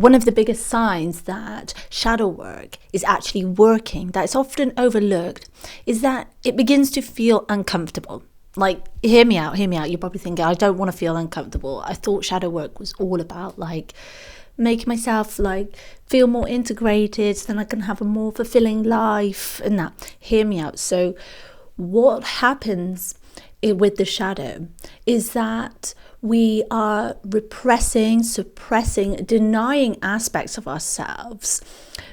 One of the biggest signs that shadow work is actually working, that it's often overlooked, is that it begins to feel uncomfortable. Like, hear me out. You're probably thinking, I don't want to feel uncomfortable. I thought shadow work was all about like making myself like feel more integrated so then I can have a more fulfilling life and that. Hear me out. So what happens with the shadow is that we are repressing, suppressing, denying aspects of ourselves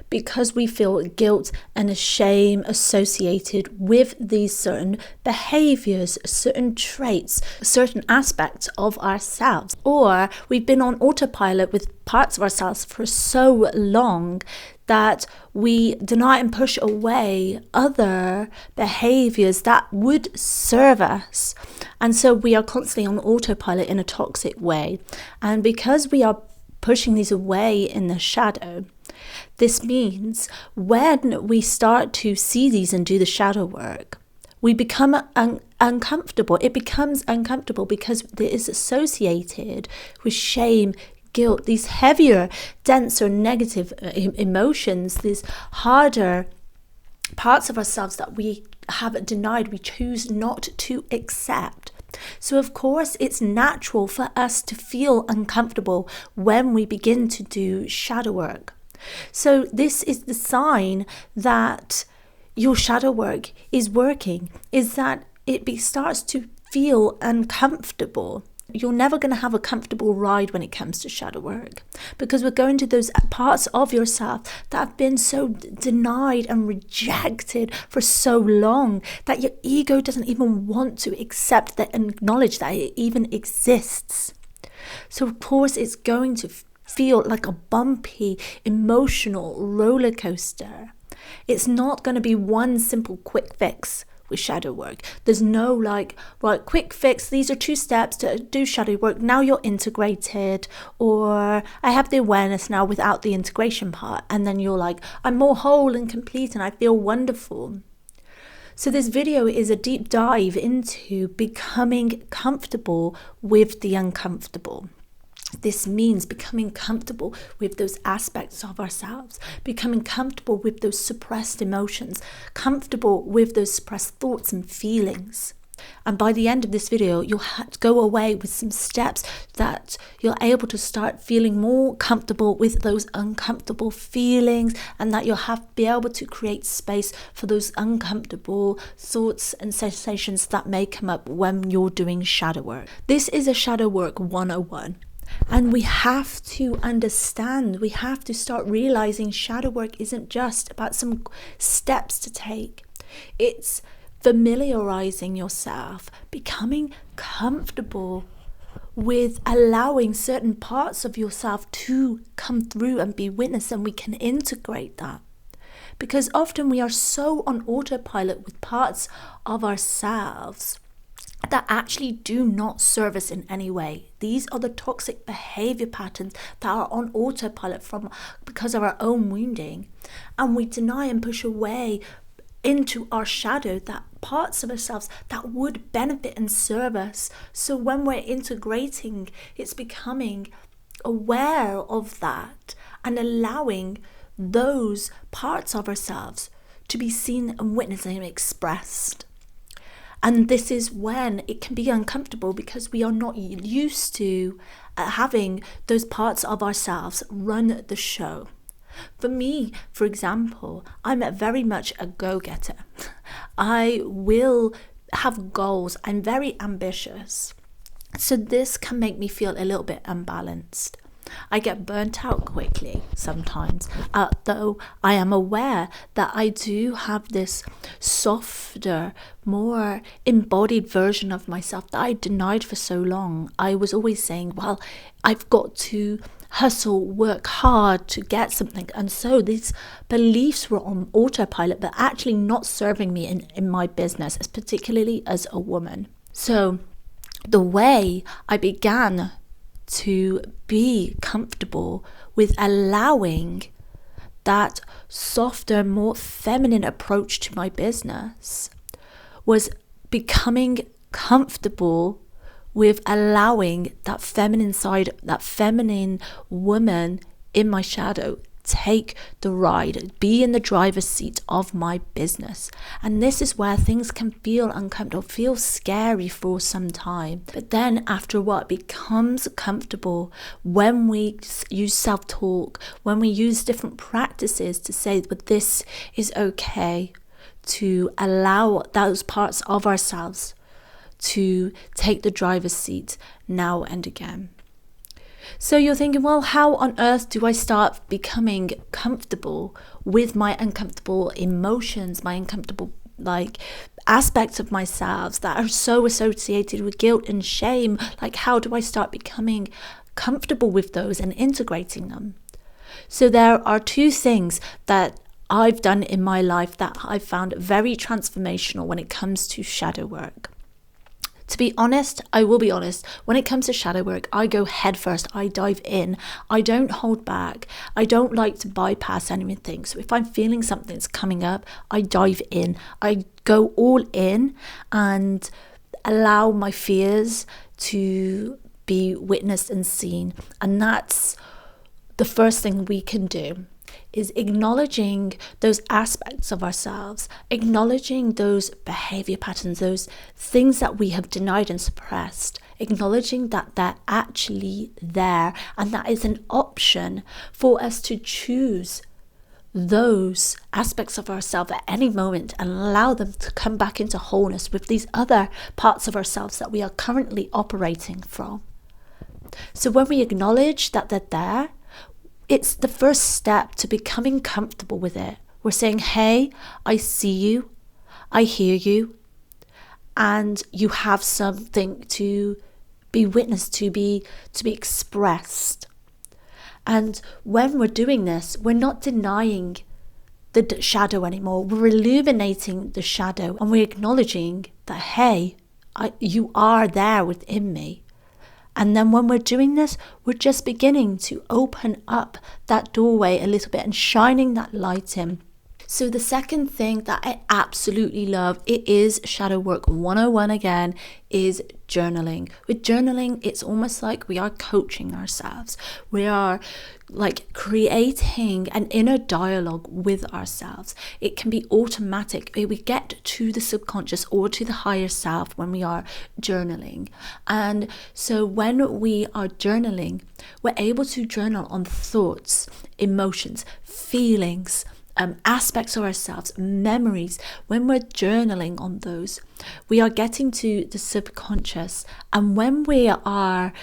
because we feel guilt and shame associated with these certain behaviors, certain traits, certain aspects of ourselves. Or we've been on autopilot with parts of ourselves for so long that we deny and push away other behaviors that would serve us. And so we are constantly on autopilot in a toxic way. And because we are pushing these away in the shadow, this means when we start to see these and do the shadow work, we become uncomfortable. It becomes uncomfortable because it is associated with shame, guilt, these heavier, denser, negative emotions, these harder parts of ourselves that we have denied, we choose not to accept. So of course it's natural for us to feel uncomfortable when we begin to do shadow work. So this is the sign that your shadow work is working, is that it starts to feel uncomfortable. You're never going to have a comfortable ride when it comes to shadow work, because we're going to those parts of yourself that have been so denied and rejected for so long that your ego doesn't even want to accept that and acknowledge that it even exists. So of course it's going to feel like a bumpy, emotional roller coaster. It's not going to be one simple quick fix with shadow work. There's no like, right, quick fix, these are 2 steps to do shadow work, now you're integrated, or I have the awareness now without the integration part, and then you're like, I'm more whole and complete and I feel wonderful. So this video is a deep dive into becoming comfortable with the uncomfortable. This means becoming comfortable with those aspects of ourselves, becoming comfortable with those suppressed emotions, comfortable with those suppressed thoughts and feelings. And by the end of this video, you'll have to go away with some steps that you're able to start feeling more comfortable with those uncomfortable feelings, and that you'll be able to create space for those uncomfortable thoughts and sensations that may come up when you're doing shadow work. This is a shadow work 101. And we have to understand, we have to start realizing shadow work isn't just about some steps to take. It's familiarizing yourself, becoming comfortable with allowing certain parts of yourself to come through and be witnessed, and we can integrate that. Because often we are so on autopilot with parts of ourselves that actually do not serve us in any way. These are the toxic behavior patterns that are on autopilot because of our own wounding, and we deny and push away into our shadow that parts of ourselves that would benefit and serve us. So when we're integrating, it's becoming aware of that and allowing those parts of ourselves to be seen and witnessed and expressed. And this is when it can be uncomfortable because we are not used to having those parts of ourselves run the show. For me, for example, I'm very much a go-getter. I will have goals. I'm very ambitious. So this can make me feel a little bit unbalanced. I get burnt out quickly sometimes, though I am aware that I do have this softer, more embodied version of myself that I denied for so long. I was always saying, well, I've got to hustle, work hard to get something. And so these beliefs were on autopilot, but actually not serving me in my business, particularly as a woman. So the way I began to be comfortable with allowing that softer, more feminine approach to my business was becoming comfortable with allowing that feminine side, that feminine woman in my shadow, take the ride, be in the driver's seat of my business. And this is where things can feel uncomfortable, feel scary for some time. But then after what becomes comfortable, when we use self-talk, when we use different practices to say, but this is okay, to allow those parts of ourselves to take the driver's seat now and again. So you're thinking, well, how on earth do I start becoming comfortable with my uncomfortable emotions, my uncomfortable aspects of myself that are so associated with guilt and shame? Like, how do I start becoming comfortable with those and integrating them? So there are two things that I've done in my life that I've found very transformational when it comes to shadow work. To be honest, I will be honest, when it comes to shadow work, I go head first. I dive in. I don't hold back. I don't like to bypass anything. So if I'm feeling something's coming up, I dive in. I go all in and allow my fears to be witnessed and seen. And that's the first thing we can do, is acknowledging those aspects of ourselves, acknowledging those behavior patterns, those things that we have denied and suppressed, acknowledging that they're actually there, and that is an option for us to choose those aspects of ourselves at any moment and allow them to come back into wholeness with these other parts of ourselves that we are currently operating from. So when we acknowledge that they're there, it's the first step to becoming comfortable with it. We're saying, hey, I see you, I hear you, and you have something to be witnessed, to be expressed. And when we're doing this, we're not denying the shadow anymore. We're illuminating the shadow, and we're acknowledging that, hey, you are there within me. And then when we're doing this, we're just beginning to open up that doorway a little bit and shining that light in. So the second thing that I absolutely love, it is Shadow Work 101 again, is journaling. With journaling, it's almost like we are coaching ourselves. We are like creating an inner dialogue with ourselves. It can be automatic. We get to the subconscious or to the higher self when we are journaling. And so when we are journaling, we're able to journal on thoughts, emotions, feelings, aspects of ourselves, memories. When we're journaling on those, we are getting to the subconscious, and when we are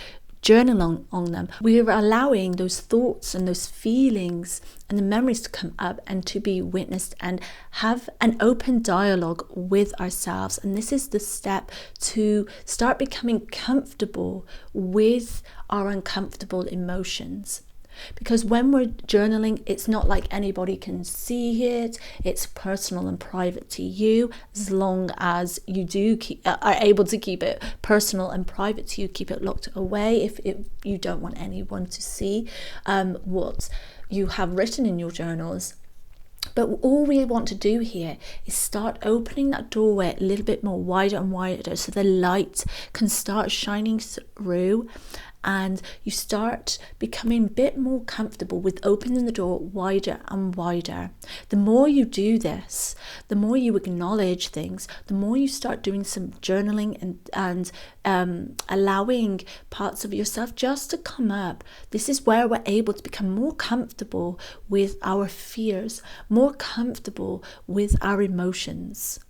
journaling on them, we are allowing those thoughts and those feelings and the memories to come up and to be witnessed and have an open dialogue with ourselves. And this is the step to start becoming comfortable with our uncomfortable emotions. Because when we're journaling, it's not like anybody can see it. It's personal and private to you, as long as you are able to keep it personal and private to you, keep it locked away if you don't want anyone to see what you have written in your journals. But all we want to do here is start opening that doorway a little bit more wider and wider, so the light can start shining through, and you start becoming a bit more comfortable with opening the door wider and wider. The more you do this, the more you acknowledge things, the more you start doing some journaling and allowing parts of yourself just to come up. This is where we're able to become more comfortable with our fears, more comfortable with our emotions.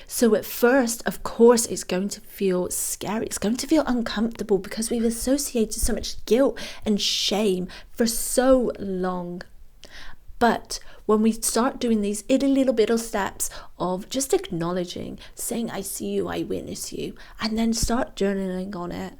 So at first, of course, it's going to feel scary. It's going to feel uncomfortable because we've associated so much guilt and shame for so long. But when we start doing these little bit of steps of just acknowledging, saying, I see you, I witness you, and then start journaling on it,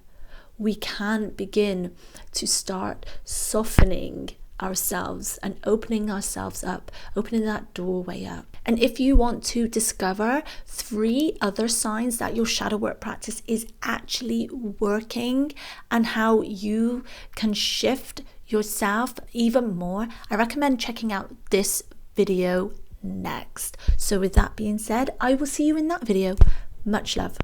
we can begin to start softening ourselves and opening ourselves up, opening that doorway up. And if you want to discover 3 other signs that your shadow work practice is actually working and how you can shift yourself even more, I recommend checking out this video next. So with that being said, I will see you in that video. Much love.